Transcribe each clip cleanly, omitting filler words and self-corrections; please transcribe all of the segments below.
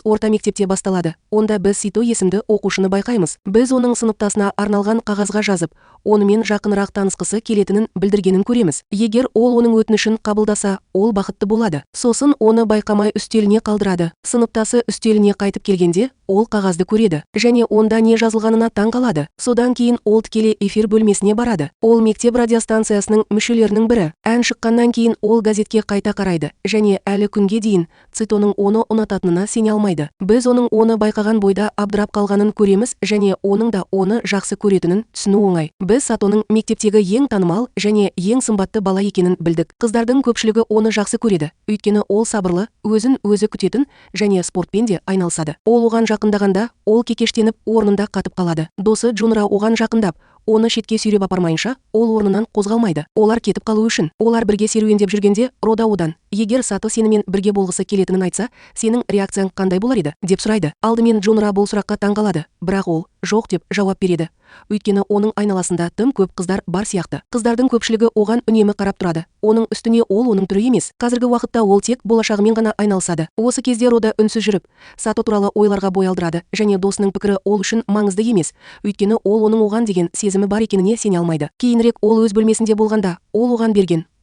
орта мектепте басталады. Онда біз Сито есімді оқушыны байқаймыз. Біз оның сыныптасына арналған қағазға жазып, онымен жақынырақ танысқысы келетінін білдіргенін көреміз. Егер ол оның өтінішін қабылдаса, ол бақытты болады. Сосын оны байқамай үстеліне қалдырады. Сыныптасы үстеліне қайтып келгенде, ол қағазды көреді және онда не жазылғанына таң қалады. Содан кейін ол тікелей эфир бөлмесіне барады. Ол мектеп радиостанциясының мүшелерінің бірі. Ән шыққаннан кейін ол газетке қайта қарайды және әлі күнге дейін Цитоның оны ұнататынына сене алмайды. Біз оның оны байқаған бойда абдырап қалғанын көреміз және оның да оны жақсы көретінін түсіну оңай. Біз Сатоның мектептегі ең танымал және ең сымбатты бала екенін білдік. Қыздардың көпшілігі оны жақсы көреді, өйткені ол сабырлы, өзін өзі күтетін және спортпен де айналысады. Ол оған жақындағанда, ол кекештеніп орнында қатып қалады. Досы Джунра оған жақындап, оны шетке сүйреп апармайынша, ол орнынан қозғалмайды. Олар кетіп қалу үшін. Олар бірге серуендеп жүргенде, Рода одан: егер Сато сенімен бірге болғысы келетінін айтса, сенің реакцияң қандай болар еді? Деп сұрайды. Алдымен Джунра бұл сұраққа таң қалады, бірақ ол жоқ деп жауап береді. Өйткені оның айналасында тым көп қыздар бар сияқты. Қыздардың көпшілігі оған үнемі қарап тұрады. Оның үстіне ол оның түрі емес. Қазіргі уақытта ол тек болашағымен ғана айналысады. Осы кезде Рода үнсіз жүріп, Сато туралы ойларға бой алдырады және досының пікірі ол үшін маңызды емес, өйткені ол оның оған деген сезімі бар екеніне сене алмайды. Кейінірек ол өз бөлмесінде болғанда, ол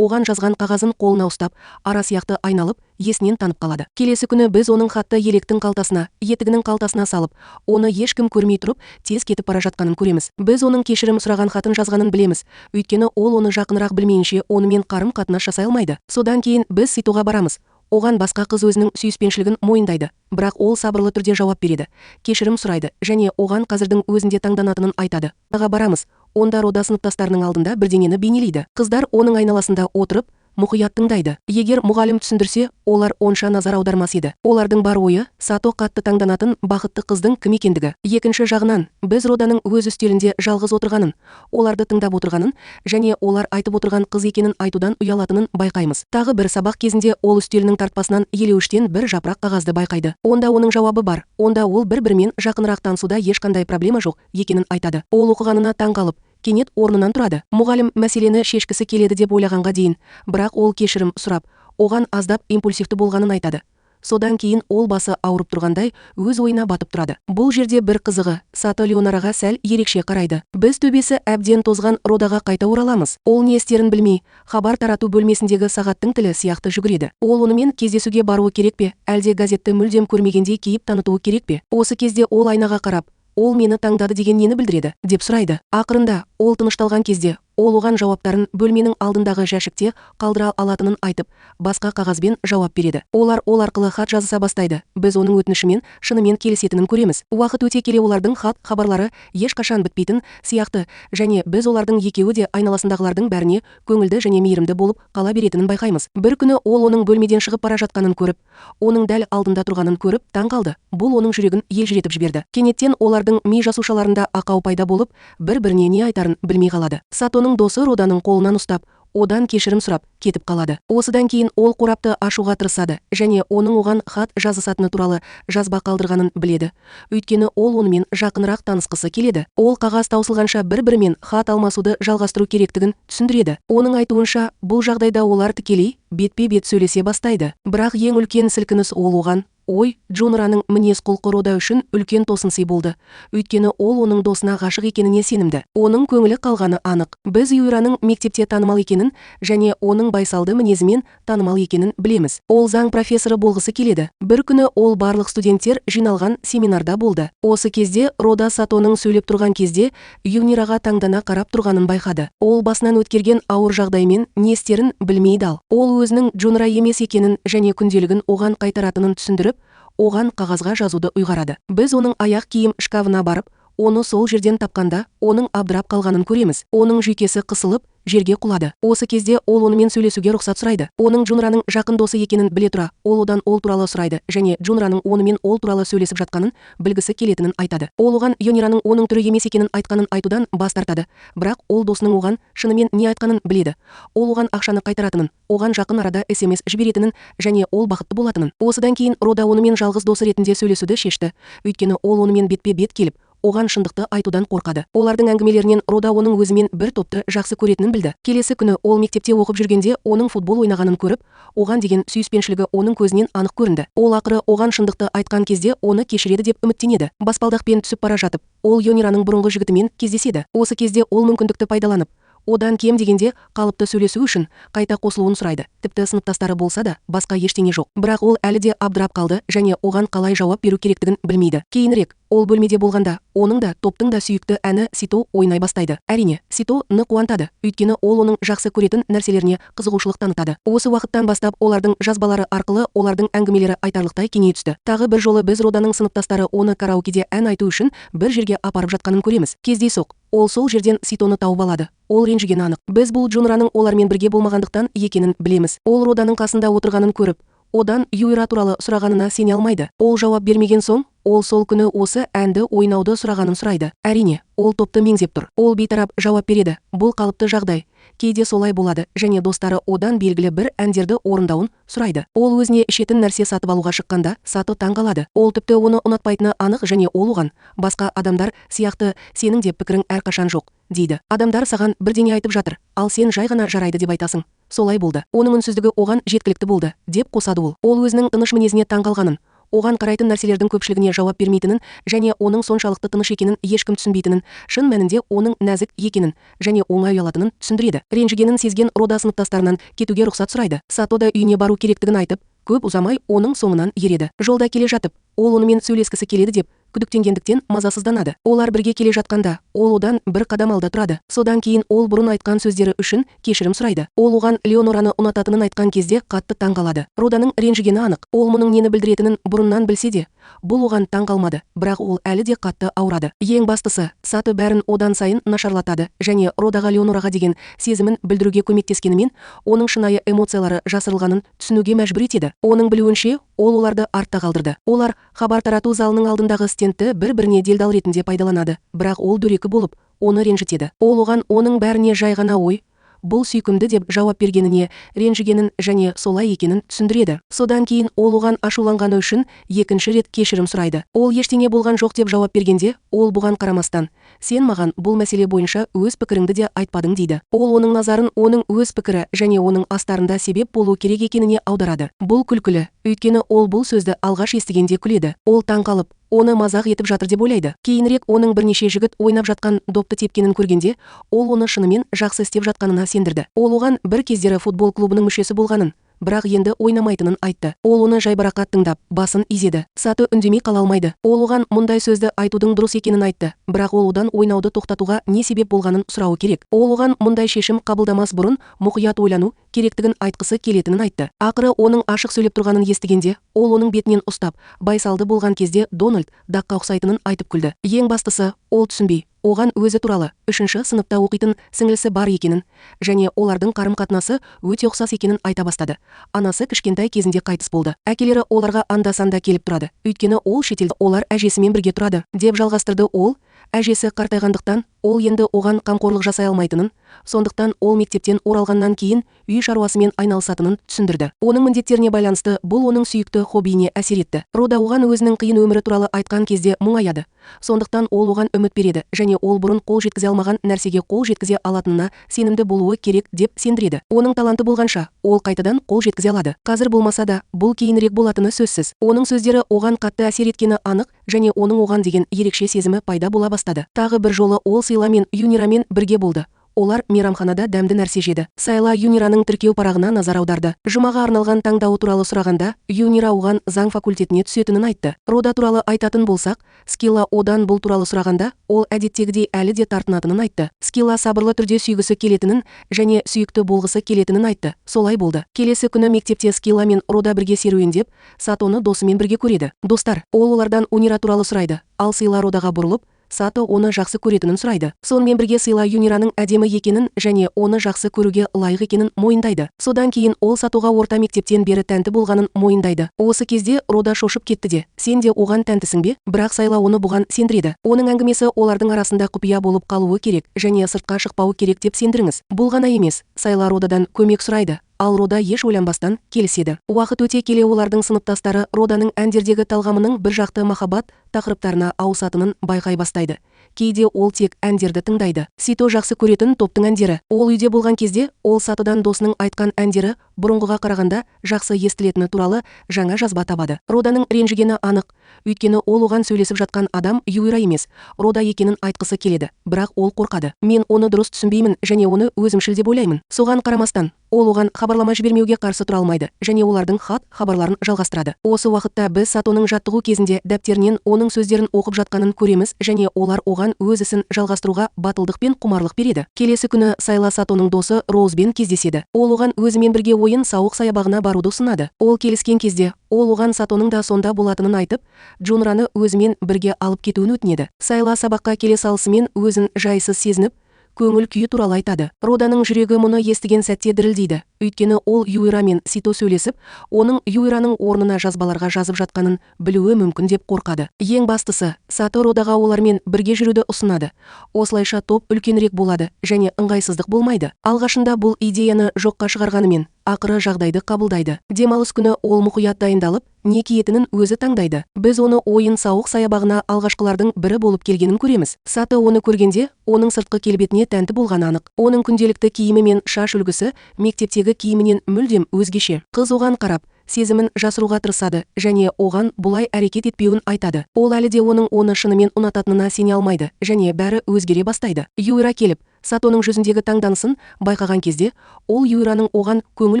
оған жазған қағазын қолына ұстап, ара сияқты айналып, есінен танып қалады. Келесі күні біз оның хатты електің қалтасына, етігінің қалтасына салып, оны ешкім көрмей тұрып, тез кетіп бара жатқанын көреміз. Біз оның кешірім сұраған хатын жазғанын білеміз, өйткені ол оны жақынырақ білмейінше онымен қарым-қатынас жасай алмайды. Содан кейін біз Ситоға барамыз. Оған басқа қыз өзінің сүйіспеншілігін мойындайды, бірақ ол сабырлы түрде жауап береді, кешірім сұрайды және оған қазірдің өзінде таңданатынын айтады. Барамыз. Онда Рода сыныптастарының алдында бірдеңені бейнелейді. Қыздар оның айналасында отырып, мұқият тыңдайды. Егер мұғалім түсіндірсе, олар онша назар аудармас еді. Олардың бар ойы Сато қатты таңданатын бақытты қыздың кім екендігі. Екінші жағынан, біз Роданың өз үстелінде жалғыз отырғанын, оларды тыңдап отырғанын және олар айтып отырған қыз екенін айтудан ұялатынын байқаймыз. Тағы бір сабақ кезінде ол үстелінің тартпасынан елеуіштен бір жапырақ қағазды байқайды. Онда оның жауабы бар. Онда ол бір-бірімен жақынырақ танысуда ешқандай проблема жоқ екенін айтады. Ол оқығанына таң қалып, кенет орнынан тұрады. Мұғалім мәселені шешкісі келеді деп ойлағанға дейін, бірақ ол кешірім сұрап, оған аздап импульсивті болғанын айтады. Содан кейін ол басы ауырып тұрғандай өз ойына батып тұрады. Бұл жерде бір қызығы, Сато Леонараға сәл ерекше қарайды. Біз төбесі әбден тозған Родаға қайта ораламыз. Ол не істерін білмей, хабар тарату бөлмесіндегі сағаттың тілі сияқты жүгіреді. Ол онымен кездесуге баруы керек пе, әлде газетті мүлдем көрмегендей кейіп танытуы керек пе? Осы кезде ол айнаға қарап, ол мені таңдады деген нені білдіреді, деп сұрайды. Ақырында, ол тынышталған кезде, ол оған жауаптарын бөлменің алдындағы жәшікте қалдыра алатынын айтып, басқа қағазбен жауап береді. Олар арқылы хат жазыса бастайды. Біз оның өтінішімен шынымен келісетінін көреміз. Уақыт өте келе олардың хабарлары ешқашан бітпейтін сияқты және біз олардың екеуі де айналасындағылардың бәріне көңілді және мейірімді болып қала беретінін байқаймыз. Бір күні ол оның бөлмеден шығып бара жатқанын көріп, оның дәл алдында тұрғанын көріп таң қалды. Бұл оның жүрегін елжіретіп жіберді. Кенеттен олардың ми жасушаларында ақау пайда болып, бір-біріне не айтарын білмей қалады. Сатоның досы Роданың қолынан ұстап, одан кешірім сұрап кетіп қалады. Осыдан кейін ол қорапты ашуға тырысады және оның оған хат жазысатыны туралы жазба қалдырғанын біледі. Өйткені ол онымен жақынырақ танысқысы келеді. Ол қағаз таусылғанша бір-бірімен хат алмасуды жалғастыру керектігін түсіндіреді. Оның айтуынша, бұл жағдайда олар тікелей бетпе-бет сөйлесе бастайды. Бірақ ең үлкен сілкініс ол оған Джунраның мінез-құлқы Рода үшін үлкен тосынсый болды. Өйткені ол оның досына ғашық екеніне сенімді. Оның көңілі қалғаны анық. Біз Юираның мектепте танымал екенін және оның байсалды мінезімен танымал екенін білеміз. Ол заң профессоры болғысы келеді. Бір күні ол барлық студенттер жиналған семинарда болды. Осы кезде Рода Сатоның сөйлеп тұрған кезде Юнираға таңдана қарап тұрғанын байқады. Ол басынан өткерген ауыр жағдаймен не істерін білмей дал. Ол өзінің Джунра емес екенін және күнделігін оған қайтаратынын түсіндіріп, оған қағазға жазуды ұйғарады. Біз оның аяқ киім шкафына барып, оны сол жерден тапқанда, оның абдырап қалғанын көреміз. Оның жүйкесі қысылып, жерге құлады. Осы кезде ол онымен сөйлесуге рұқсат сұрайды. Оның Джунраның жақын досы екенін біле тұра, ол одан ол туралы сұрайды және Джунраның онымен ол туралы сөйлесіп жатқанын білгісі келетінін айтады. Ол оған Юнираның оның түрі емес екенін айтқанын айтудан бас тартады. Бірақ ол досының оған шынымен не айтқанын біледі. Ол оған ақшаны қайтаратынын, оған жақын арада SMS жіберетінін және ол бақытты болатынын. Осыдан кейін Рода онымен жалғыз досы ретінде сөйлесуді шешті. Өйткені ол онымен бетпе-бет келіп, оған шындықты айтудан қорқады. Олардың әңгімелерінен Рода оның өзімен бір топты жақсы көретінін білді. Келесі күні ол мектепте оқып жүргенде оның футбол ойнағанын көріп, оған деген сүйіспеншілігі оның көзінен анық көрінді. Ол ақыры оған шындықты айтқан кезде оны кешіреді деп үміттенеді. Баспалдақпен түсіп бара жатып, ол Юнираның бұрынғы жігітімен кездеседі. Осы кезде ол мүмкіндікті пайдаланып, одан кем дегенде қалыпты сөйлесу үшін қайта қосылуын сұрайды. Тіпті сыныптастары болса да, басқа ештеңе жоқ. Бірақ ол әлі де абдырап қалды және оған қалай жауап беру керектігін білмейді. Кейінірек, ол бөлмеде болғанда, оның да топтың да сүйікті әні Сито ойнай бастайды. Әрине, Сито-ны қуантады, өйткені ол оның жақсы көретін нәрселеріне қызығушылық танытады. Осы уақыттан бастап олардың жазбалары арқылы олардың әңгімелері айтарлықтай кеңейе түсті. Тағы бір жолы біз Роданың сыныптастары оны караокеде ән айту үшін бір жерге апарып жатқанын көреміз. Кездейсоқ, ол сол жерден Ситоны тауып алады. Ол ренжігені анық. Біз бұл Джунраның олармен бірге болмағандықтан екенін білеміз. Ол Роданың қасында отырғанын көріп, одан Юира туралы сұрағанына сене алмайды. Ол жауап бермеген соң, ол сол күні осы әнді ойнауды сұрағанын сұрайды. Әрине, ол топты меңзеп тұр. Ол бейтарап жауап береді. Бұл қалыпты жағдай. Кейде солай болады және достары одан белгілі бір әндерді орындауын сұрайды. Ол өзіне ішетін нәрсе сатып алуға шыққанда, Сато таң қалады. Ол тіпті оны ұнатпайтыны анық және ол оған басқа адамдар сияқты сенің деп пікірің әрқашан жоқ, дейді. Адамдар саған бірдеңе айтып жатыр, ал сен жай ғана жарайды деп айтасың. Солай болды. Оның үнсіздігі оған жеткілікті болды, деп қосады ол. Ол өзінің тыныш мінезіне таң қалғанын, оған қарайтын нәрселердің көпшілігіне жауап бермейтінін және оның соншалықты тыныш екенін ешкім түсінбейтінін, шын мәнінде оның нәзік екенін және оңай ұялатынын түсіндіреді. Ренжігенін сезген Рода сыныптастарынан кетуге рұқсат сұрайды. Сато да үйіне бару керектігін айтып, көп ұзамай оның соңынан ереді. Жолда келе жатып, ол онымен сөйлескісі келеді деп күдіктенгендіктен мазасызданады. Олар бірге келе жатқанда, ол одан бір қадам алда тұрады. Содан кейін ол бұрын айтқан сөздері үшін кешірім сұрайды. Ол оған Леонораны ұнататынын айтқан кезде қатты таң қалады. Роданың ренжігені анық. Ол мұның нені білдіретінін бұрыннан білсе де, бұл оған таң қалмады, бірақ ол әлі де қатты аурады. Ең бастысы, Сато бәрін одан сайын нашарлатады және Родаға Леонораға деген сезімін білдіруге көмектескенімен, оның шынайы эмоциялары жасырылғанын түсінуге мәжбүр етеді. Оның білуінше, ол оларды артта қалдырды. Олар хабар тарату залының алдындағы стендті бір-біріне делдал ретінде пайдаланады, бірақ ол дөрекі болып, оны ренжітеді. Ол оған оның бәріне жай ғана ой, бұл сүйкімді деп жауап бергеніне ренжігенін және солай екенін түсіндіреді. Содан кейін ол оған ашуланғаны үшін екінші рет кешірім сұрайды. Ол ештеңе болған жоқ деп жауап бергенде, ол бұған қарамастан, сен маған бұл мәселе бойынша өз пікіріңді де айтпадың дейді. Ол оның назарын оның өз пікірі және оның астарында себеп болу керек екеніне аударады. Бұл күлкілі, өйткені ол бұл сөзді алғаш естігенде күледі. Ол таң қалып, оны мазақ етіп жатыр деп ойлайды. Кейінірек оның бірнеше жігіт ойнап жатқан допты тепкенін көргенде, ол оны шынымен жақсы істеп жатқанына сендірді. Ол оған бір кездері футбол клубының мүшесі болғанын, бірақ енді ойнамайтынын айтты. Ол оны жайбарақат тыңдап, басын изеді. Сато үндемей қала алмайды. Ол оған мұндай сөзді айтудың дұрыс екенін айтты, бірақ ол одан ойнауды тоқтатуға не себеп болғанын сұрауы керек. Ол оған мұндай шешім қабылдамас бұрын мұқият ойлану керектігін айтқысы келетінін айтты. Ақыры оның ашық сөйлеп тұрғанын естігенде, ол оның бетінен ұстап, байсалды болған кезде Дональд Дакқа ұқсайтынын айтып күлді. Ең бастысы, ол түсінбей, оған өзі туралы 3-ші сыныпта оқитын сіңлісі бар екенін және олардың қарым-қатынасы өте ұқсас екенін айта бастады. Анасы кішкентай кезінде қайтыс болды. Әкелері оларға анда-санда келіп тұрады, өйткені ол шетелде, олар әжесімен бірге тұрады, деп жалғастырды ол. Әжесі қартайғандықтан, ол енді оған қамқорлық жасай алмайтынын, сондықтан ол мектептен оралғаннан кейін үй шаруасымен айналысатынын түсіндірді. Оның міндеттеріне байланысты бұл оның сүйікті хоббиіне әсер етті. Рода оған өзінің қиын өмірі туралы айтқан кезде мұңаяды. Сондықтан ол оған үміт береді және ол бұрын қол жеткізе алмаған нәрсеге қол жеткізе алатынына сенімді болуы керек деп сендіреді. Оның таланты болғанша, ол қайтадан қол жеткізе алады. Қазір болмаса да, бұл кейінірек болатыны сөзсіз. Оның сөздері оған қатты әсер еткені анық және оның оған деген ерекше сезімі пайда бола бастады. Тағы бір жолы ол Сайла мен Юнирамен бірге болды. Олар мейрамханада дәмді нәрсе жеді. Сайла Юнираның тіркеу парағына назар аударды. Жұмаға арналған таңдауы туралы сұрағанда, Юнира оған заң факультетіне түсетінін айтты. Рода туралы айтатын болсақ, Скилла одан бұл туралы сұрағанда, ол әдеттегідей әлі де тартынатынын айтты. Скилла сабырлы түрде сүйгісі келетінін және сүйікті болғысы келетінін айтты. Солай болды. Келесі күні мектепте Скилла мен Рода бірге серуендеп, Сатоны досымен бірге көреді. Достар, ол олардан Унира туралы сұрайды, ал Сайла Родаға бұрылып, Сато оны жақсы көретінін сұрайды. Сонымен бірге Сайла Юнираның әдемі екенін және оны жақсы көруге лайық екенін мойындайды. Содан кейін ол Сатоға орта мектептен бері тәнті болғанын мойындайды. Осы кезде Рода шошып кетті де, сен де оған тәнтісің бе? Бірақ Сайла оны бұған сендіреді. Оның әңгімесі олардың арасында құпия болып қалуы керек және сыртқа шықпауы керек деп сендіріңіз. Бұл ғана емес, Сайла Родадан көмек сұрайды. ал Рода еш ойланбастан келіседі. Уақыт өте келе олардың сыныптастары Роданың әндердегі талғамының бір жақты махаббат тақырыптарына ауысатынын байқай бастайды. Кейде ол тек әндерді тыңдайды. Сито жақсы көретін топтың әндері. Ол үйде болған кезде ол Сатодан досының айтқан әндері бұрынғыға қарағанда жақсы естілетіні туралы жаңа жазба табады. Роданың ренжігені анық, өйткені ол оған сөйлесіп жатқан адам Юйра емес, Рода екенін айтқысы келеді, бірақ ол қорқады. Мен оны дұрыс түсінбеймін және оны өзімшіл деп ойлаймын. Соған қарамастан, ол оған хабарлама жібермеуге қарсы тұра алмайды және олардың хабарларын жалғастырады. Осы уақытта біз Сатоның жаттығу кезінде дәптерінен оның сөздерін оқып жатқанын көреміз және олар оған өз ісін жалғастыруға батылдық пен құмарлық береді. Келесі күні Сайла Сатоның досы Роузбен кездеседі. Ол оған өзімен бірге ойын-сауық саябағына баруды ұсынады. Ол келіскен кезде ол оған Сатоның да сонда болатынын айтып, Джунраны өзімен бірге алып кетуін өтінеді. Сайла сабаққа келе салысымен өзін жайсыз сезініп, көңіл күйі туралы айтады. Роданың жүрегі мұны естіген сәтте дірілдейді. Өйткені ол Юйра мен Сито сөйлесіп, оның Юйраның орнына жазбаларға жазып жатқанын білуі мүмкін деп қорқады. Ең бастысы, Сато Родаға олармен бірге жүруді ұсынады. Осылайша топ үлкенірек болады және ыңғайсыздық болмайды. Алғашында бұл идеяны жоққа шығарғанымен, ақыры жағдайды қабылдайды. Демалыс күні ол мұқият дайындалып, не киетінін өзі таңдайды. Біз оны ойын-сауық саябағына алғашқылардың бірі болып келгенін көреміз. Сато оны көргенде, оның сыртқы келбетіне тәнті болғаны анық. Оның күнделікті киімі мен шаш үлгісі мектептегі киімінен мүлдем өзгеше. Қыз оған қарап, сезімін жасыруға тырысады және оған бұлай әрекет етпеуін айтады. Ол әлі де оны шынымен ұнататынына сене алмайды және бәрі өзгере бастайды. Юйра келіп, Сатоның жүзіндегі таңданысын байқаған кезде, ол Юйраның оған көңіл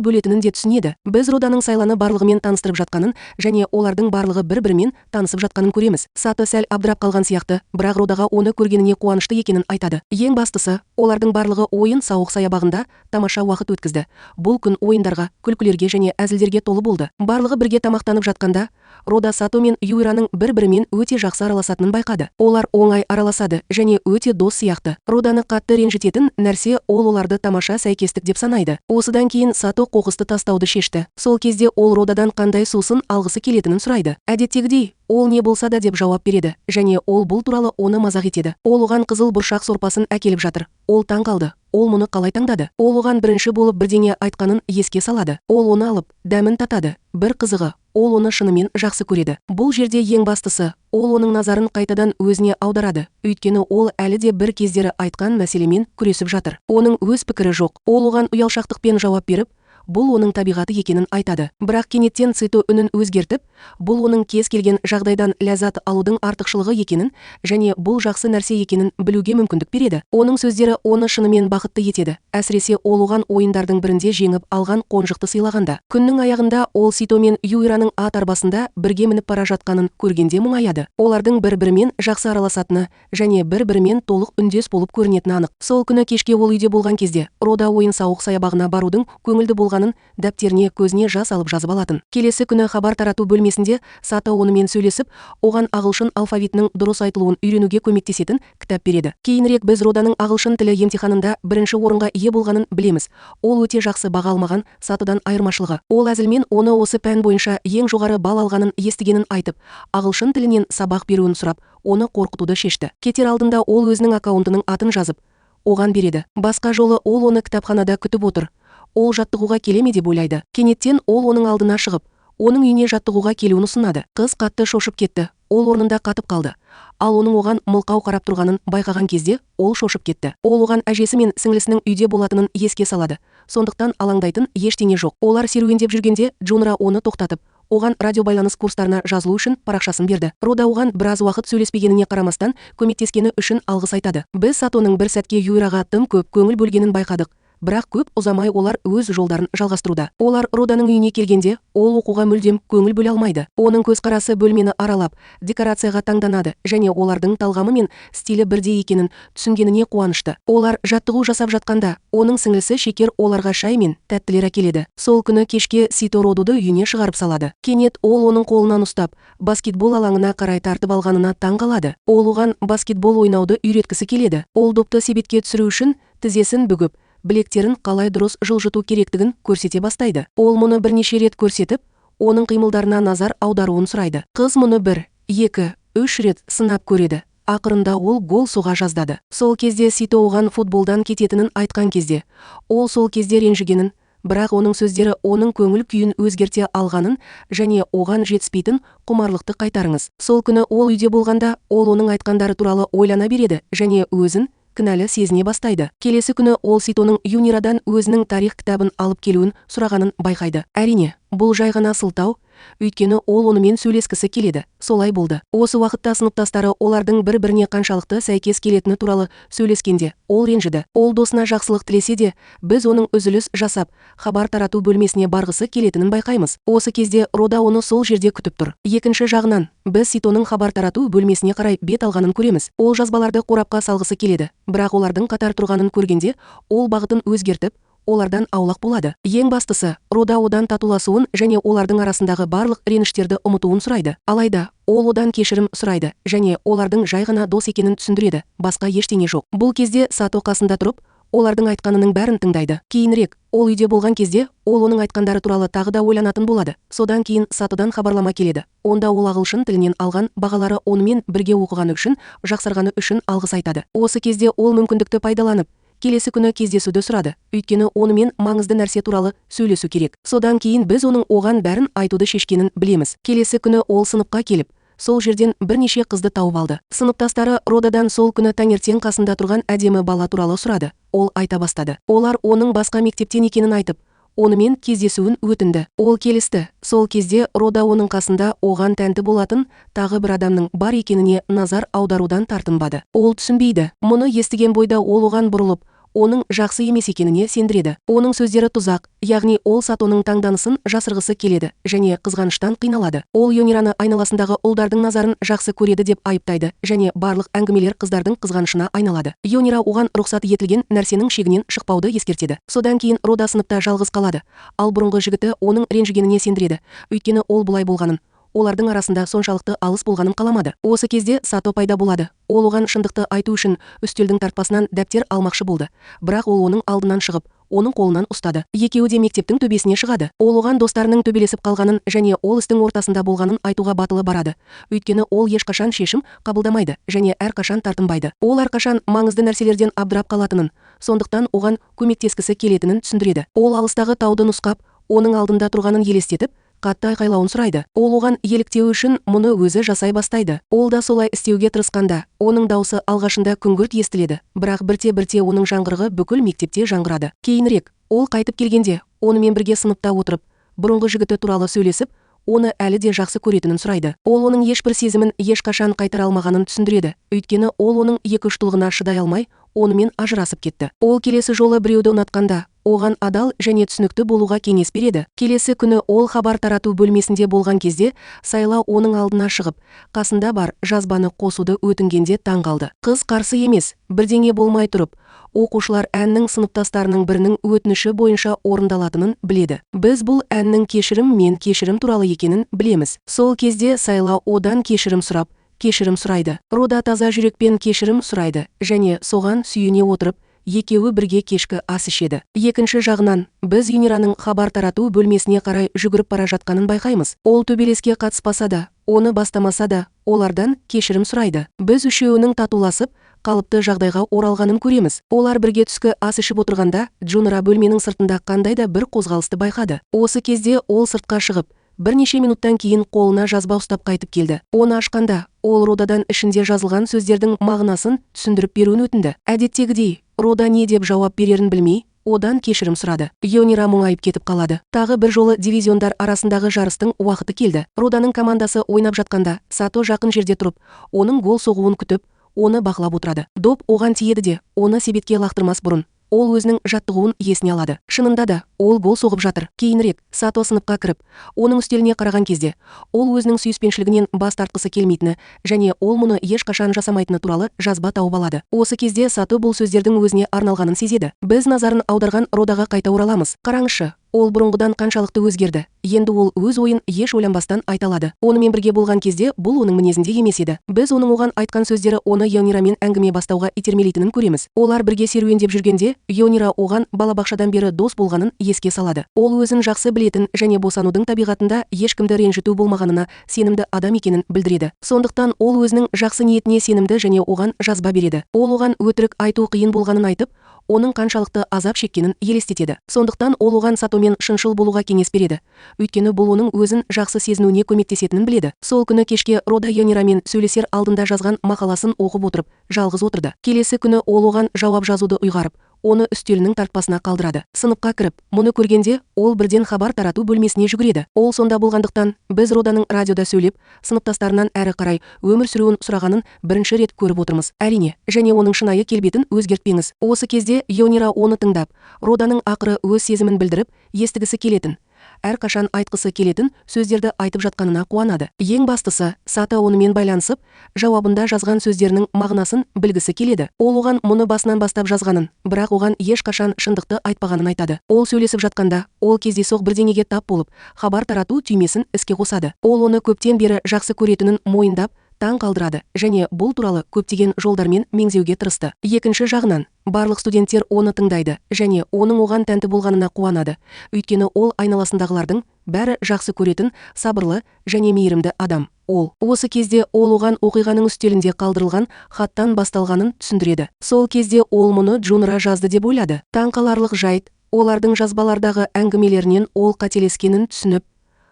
бөлетінін де түсінеді. Біз Роданың Сайланы барлығымен таныстырып жатқанын және олардың барлығы бір-бірімен танысып жатқанын көреміз. Сато сәл абдырап қалған сияқты, бірақ Родаға оны көргеніне қуанышты екенін айтады. Ең бастысы, олардың барлығы ойын-сауық саябағында тамаша уақыт өткізді. Бұл күн ойындарға, күлкілерге және әзілдерге толы болды. Барлығы бірге тамақтанып жатқанда, Рода Сато мен Юйраның бір-бірімен өте жақсы араласатынын байқады. Олар оңай араласады және өте дос сияқты. Роданы қатты ренжітетін нәрсе ол оларды тамаша сәйкестік деп санайды. Осыдан кейін Сато қоқысты тастауды шешті. Сол кезде ол Родадан қандай сусын алғысы келетінін сұрайды. Әдеттегідей, ол не болса да деп жауап береді және ол бұл туралы оны мазақ етеді. Ол оған қызыл бұршақ сорпасын әкеліп жатыр. Ол таң қалды. Ол мұны қалай таңдады? Ол оған бірінші болып бірдеңе айтқанын еске салады. Ол оны алып, дәмін татады. Бір қызығы, ол оны шынымен жақсы көреді. Бұл жерде ең бастысы, ол оның назарын қайтадан өзіне аударады. Өйткені ол әлі де бір кездері айтқан мәселемен күресіп жатыр. Оның өз пікірі жоқ. Ол оған ұялшақтықпен жауап беріп, бұл оның табиғаты екенін айтады. Бірақ кенеттен Сито үнін өзгертіп, бұл оның кез келген жағдайдан ләззат алудың артықшылығы екенін және бұл жақсы нәрсе екенін білуге мүмкіндік береді. Оның сөздері оны шынымен бақытты етеді. Әсіресе ол оған ойындардың бірінде жеңіп алған қонжықты сыйлағанда. Күннің аяғында ол Сито мен Юйраның ат арбасында бірге мініп бара жатқанын көргенде мұңаяды. Олардың бір-бірімен жақсы араласатыны және бір-бірімен толық үндес болып көрінетіні анық. Сол күні кешке ол үйде болған кезде, Рода ойын-сауық саябағына барудың көңілді болғанын дәптеріне көзіне жас алып жазып алатын. Келесі күні хабар тарату бөлмесінде Сато онымен сөйлесіп, оған ағылшын алфавитінің дұрыс айтылуын үйренуге көмектесетін кітап береді. Кейінірек біз Роданың ағылшын тілі емтиханында бірінші орынға ие болғанын білеміз. Ол өте жақсы баға алмаған Сатодан айырмашылығы. Ол әзілмен оны осы пән бойынша ең жоғары балл алғанын естігенін айтып, ағылшын тілінен сабақ беруін сұрап, оны қорқытуды шешті. Кетер алдында ол өзінің аккаунтының атын жазып, оған береді. Басқа жолы ол оны кітапханада күтіп отыр. Ол жаттығуға келеме деп ойлайды. Кенеттен ол оның алдына шығып, оның үйіне жаттығуға келуін ұсынады. Қыз қатты шошып кетті. Ол орнында қатып қалды. Ал оның оған мылқау қарап тұрғанын байқаған кезде ол шошып кетті. Ол оған әжесі мен сіңлісінің үйде болатынын еске салады. Сондықтан алаңдайтын ештеңе жоқ. Олар серуендеп жүргенде Джунра оны тоқтатып, оған радиобайланыс курстарына жазылу үшін парақшасын берді. Рода оған біраз уақыт сөйлеспегеніне қарамастан көмектескені үшін алғыс айтады. Біз Сатоның бір сәтке Юйраға тым көп көңіл бөлгенін байқадық. Бірақ көп ұзамай олар өз жолдарын жалғастыруда. Олар Роданың үйіне келгенде, ол оқуға мүлдем көңіл бөле алмайды. Оның көзқарасы бөлмені аралап, декорацияға таңданады және олардың талғамы мен стилі бірдей екенін түсінгеніне қуанышты. Олар жаттығу жасап жатқанда, оның сіңлісі Шекер оларға шай мен тәттілер әкеледі. Сол күні кешке Сито Родуды үйіне шығарып салады. Кенет ол оның қолынан ұстап, баскетбол алаңына қарай тартып алғанына таң қалады. Ол оған баскетбол ойнауды үйреткісі келеді. Ол допты себетке түсіру үшін тізесін бүгіп, білектерін қалай дұрыс жылжыту керектігін көрсете бастайды. Ол мұны бірнеше рет көрсетіп, оның қимылдарына назар аударуын сұрайды. Қыз мұны 1, 2, 3 рет сынап көреді. Ақырында ол гол соға жаздады. Сол кезде Сито оған футболдан кететінін айтқан кезде, ол сол кезде ренжігенін, бірақ оның сөздері оның көңіл күйін өзгерте алғанын және оған жетіспейтін құмарлықты қайтарыңыз. Сол күні ол үйде болғанда, ол оның айтқандары туралы ойлана береді және өзін кінәлі сезіне бастайды. Келесі күні ол Ситоның Юнирадан өзінің тарих кітабын алып келуін сұрағанын байқайды. Әрине, бұл жай ғана сылтау, өйткені ол онымен сөйлескісі келеді. Солай болды. Осы уақытта сыныптастары олардың бір-біріне қаншалықты сәйкес келетіні туралы сөйлескенде, ол ренжіді. Ол досына жақсылық тілесе де, біз оның үзіліс жасап, хабар тарату бөлмесіне барғысы келетінін байқаймыз. Осы кезде Рода оны сол жерде күтіп тұр. Екінші жағынан, біз Ситоның хабар тарату бөлмесіне қарай бет алғанын көреміз. Ол жазбаларды қорапқа салғысы келеді, бірақ олардың қатар тұрғанын көргенде, ол бағытын өзгертіп, олардан аулақ болады. Ең бастысы, Рода одан татуласуын және олардың арасындағы барлық реніштерді ұмытуын сұрайды. Алайда, ол одан кешірім сұрайды және олардың жай ғана дос екенін түсіндіреді. Басқа ештеңе жоқ. Бұл кезде Сато қасында тұрып, олардың айтқанының бәрін тыңдайды. Кейінірек, ол үйде болған кезде, ол оның айтқандары туралы тағы да ойланатын болады. Содан кейін Сатодан хабарлама келеді. Онда ол ағылшын тілінен алған бағалары онымен бірге оқығаны үшін, жақсарғаны үшін алғыс айтады. Осы кезде ол мүмкіндікті пайдаланып, келесі күні кездесуді сұрады, өйткені онымен маңызды нәрсе туралы сөйлесу керек. Содан кейін біз оның оған бәрін айтуды шешкенін білеміз. Келесі күні ол сыныпқа келіп, сол жерден бірнеше қызды тауып алды. Сыныптастары Родадан сол күні таңертең қасында тұрған әдемі бала туралы сұрады. Ол айта бастады. Олар оның басқа мектептен екенін айтып, онымен кездесуін өтінді. Ол келісті. Сол кезде Рода оның қасында оған тәнті болатын тағы бір адамның бар екеніне назар аударудан тартынбады. Ол түсінбейді. Мұны естіген бойда ол оған бұрылып, оның жақсы емес екеніне сендіреді. Оның сөздері тұзақ, яғни ол Сатоның таңданысын жасырғысы келеді және қызғаныштан қиналады. Ол Юнираны айналасындағы ұлдардың назарын жақсы көреді деп айыптайды және барлық әңгімелер қыздардың қызғанышына айналады. Юнира оған рұқсат етілген нәрсенің шегінен шықпауды ескертеді. Содан кейін Рода сыныпта жалғыз қалады. Ал бұрынғы жігіті оның ренжігеніне сендіреді, өйткені ол бұлай болғанын, олардың арасында соншалықты алыс болғанын қаламады. Осы кезде Сато пайда болады. Ол оған шындықты айту үшін үстелдің тартпасынан дәптер алмақшы болды. Бірақ ол оның алдынан шығып, оның қолынан ұстады. Екеуі де мектептің төбесіне шығады. Ол оған достарының төбелесіп қалғанын және ол істің ортасында болғанын айтуға батылы барады. Өйткені ол ешқашан шешім қабылдамайды және әрқашан тартынбайды. Ол әрқашан маңызды нәрселерден абдырап қалатынын, сондықтан оған көмектескісі келетінін түсіндіреді. Ол алыстағы тауды нұсқап, оның алдында тұрғанын елестетіп, қатты айқайлауын сұрайды. Ол оған еліктеу үшін мұны өзі жасай бастайды. Ол да солай істеуге тырысқанда, оның даусы алғашында күңгірт естіледі, бірақ бірте-бірте оның жаңғырығы бүкіл мектепте жаңғырады. Кейінірек, ол қайтып келгенде, онымен бірге сыныпта отырып, бұрынғы жігіті туралы сөйлесіп, оны әлі де жақсы көретінін сұрайды. Ол оның ешбір сезімін ешқашан қайтара алмағанын түсіндіреді, өйткені ол оның екіұштылығына шыдай алмай, онымен ажырасып кетті. Ол келесі жолы біреуді ұнатқанда, оған адал және түсінікті болуға кеңес береді. Келесі күні ол хабар тарату бөлмесінде болған кезде, Сайла оның алдына шығып, қасында бар жазбаны қосуды өтінгенде таң қалды. Қыз қарсы емес, бірдеңе болмай тұрып, оқушылар әннің сыныптастарының бірінің өтініші бойынша орындалатынын біледі. Біз бұл әннің кешірім туралы екенін білеміз. Сол кезде Сайла одан кешірім сұрайды. Рода таза жүрекпен кешірім сұрайды және соған сүйене отырып, екеуі бірге кешкі ас ішеді. Екінші жағынан, біз Юнираның хабар тарату бөлмесіне қарай жүгіріп бара жатқанын байқаймыз. Ол төбелеске қатыспаса да, оны бастамаса да, олардан кешірім сұрайды. Біз үшеуінің татуласып, қалыпты жағдайға оралғанын көреміз. Олар бірге түскі ас ішіп отырғанда, Джунира бөлменің сыртында қандай да бір қозғалысты байқады. Осы кезде ол сыртқа шығып, бірнеше минуттан кейін қолына жазба ұстап қайтып келді. Оны ашқанда, ол Родадан ішінде жазылған сөздердің мағынасын түсіндіріп беруін өтінді. Әдеттегідей, Рода не деп жауап берерін білмей, одан кешірім сұрады. Юнира мұңайып кетіп қалады. Тағы бір жолы дивизиондар арасындағы жарыстың уақыты келді. Роданың командасы ойнап жатқанда, Сато жақын жерде тұрып, оның гол соғуын күтіп, оны бақылап отырады. Доп оған тиеді де, оны себетке лақтырмас бұрын, ол өзінің жаттығуын есіне алады. Шынында да, ол гол соғып жатыр. Кейінірек, Сато сыныпқа кіріп, оның үстеліне қараған кезде, ол өзінің сүйіспеншілігінен бас тартқысы келмейтіні және ол мұны ешқашан жасамайтыны туралы жазба тауып алады. Осы кезде Сато бұл сөздердің өзіне арналғанын сезеді. Біз назарын аударған Родаға қайта ораламыз. Қараңызшы, ол бұрынғыдан қаншалықты өзгерді. Енді ол өз ойын еш ойланбастан айта алады. Онымен бірге болған кезде бұл оның мінезінде емес еді. Біз оның оған айтқан сөздері оны Юнирамен әңгіме бастауға итермелейтінін көреміз. Олар бірге серуендеп жүргенде, Юнира оған балабақшадан бері дос болғанын еске салады. Ол өзін жақсы білетін және босанудың табиғатында ешкімді ренжіту болмағанына сенімді адам екенін білдіреді. Сондықтан ол өзінің жақсы ниетіне сенімді және оған жазба береді. Ол оған өтірік айту қиын болғанын айтып, оның қаншалықты азап шеккенін елестетеді. Сондықтан ол оған Сатомен шыншыл болуға кеңес береді. Өйткені бұл оның өзін жақсы сезінуіне көмектесетінін біледі. Сол күні кешке Рода Йонирамен сөйлесер алдында жазған мақаласын оқып отырып, жалғыз отырды. Келесі күні ол оған жауап жазуды ұйғарып, оны үстелінің тартпасына қалдырады. Сыныпқа кіріп, мұны көргенде, ол бірден хабар тарату бөлмесіне жүгіреді. Ол сонда болғандықтан, біз Роданың радиода сөйлеп, сыныптастарынан әрі қарай өмір сүруін сұрағанын бірінші рет көріп отырмыз. Әрине, және оның шынайы келбетін өзгертпеңіз. Осы кезде Йонира оны тыңдап, Роданың ақыры өз сезімін білдіріп, естігісі келетін, әрқашан айтқысы келетін сөздерді айтып жатқанына қуанады. Ең бастысы, Сато онымен байланысып, жауабында жазған сөздерінің мағынасын білгісі келеді. Ол оған мұны басынан бастап жазғанын, бірақ оған ешқашан шындықты айтпағанын айтады. Ол сөйлесіп жатқанда, ол кездейсоқ бірдеңеге тап болып, хабар тарату түймесін іске қосады. Ол оны көптен бері жақсы көретінін мойындап, таң қалдырады және бұл туралы көптеген жолдармен меңзеуге тырысты. Екінші жағынан, барлық студенттер оны тыңдайды және оның оған тәнті болғанына қуанады. Өйткені ол айналасындағылардың бәрі жақсы көретін, сабырлы және мейірімді адам. Осы кезде ол оған оқиғаның үстелінде қалдырылған хаттан басталғанын түсіндіреді. Сол кезде ол мұны Джунра жазды деп ойлады. Таңқаларлық жайт, олардың жазбалардағы әңгімелерінен ол қателескенін түсініп,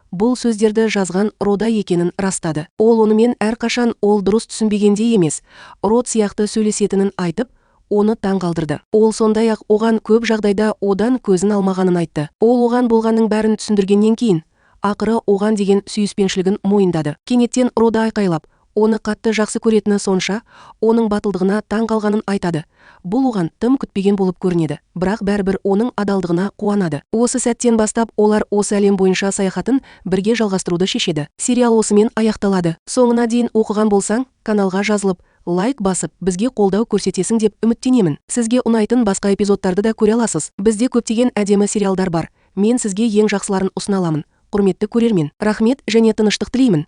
бұл сөздерді жазған Рода екенін растады. Ол онымен әрқашан ол дұрыс түсінбегенде емес, Род сияқты сөйлесетінін айтып, оны таң қалдырды. Ол сондай-ақ оған көп жағдайда одан көзін алмағанын айтты. Ол оған болғанның бәрін түсіндіргеннен кейін, ақыры оған деген сүйіспеншілігін мойындады. Кенеттен Рода айқайлап, оны қатты жақсы көретіні сонша, оның батылдығына таң қалғанын айтады. Бұл оған тым күтпеген болып көрінеді, бірақ бәрібір оның адалдығына қуанады. Осы сәттен бастап олар осы әлем бойынша саяхатын бірге жалғастыруды шешеді. Сериал осымен аяқталады. Соңына дейін оқыған болсаң, каналға жазылып, лайк басып, бізге қолдау көрсетесің деп үміттенемін. Сізге ұнайтын басқа эпизодтарды да көре аласыз. Бізде көптеген әдемі сериалдар бар. Мен сізге ең жақсыларын ұсына аламын. Құрметті көрермен, рахмет және тыныштық тілеймін.